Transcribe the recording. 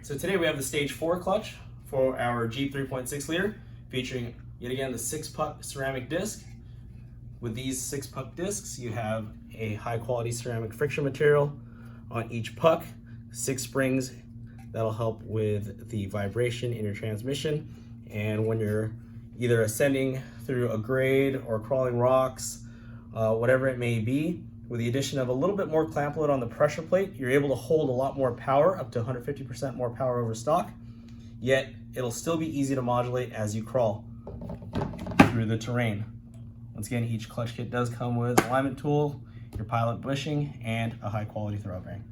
So today we have the stage 4 clutch for our Jeep 3.6 liter, featuring yet again the 6-puck ceramic disc. With these 6-puck discs, you have a high quality ceramic friction material on each puck, 6 springs that'll help with the vibration in your transmission. And when you're either ascending through a grade or crawling rocks, whatever it may be, with the addition of a little bit more clamp load on the pressure plate, you're able to hold a lot more power, up to 150% more power over stock, yet it'll still be easy to modulate as you crawl through the terrain. Once again, each clutch kit does come with an alignment tool, your pilot bushing, and a high quality throw bearing.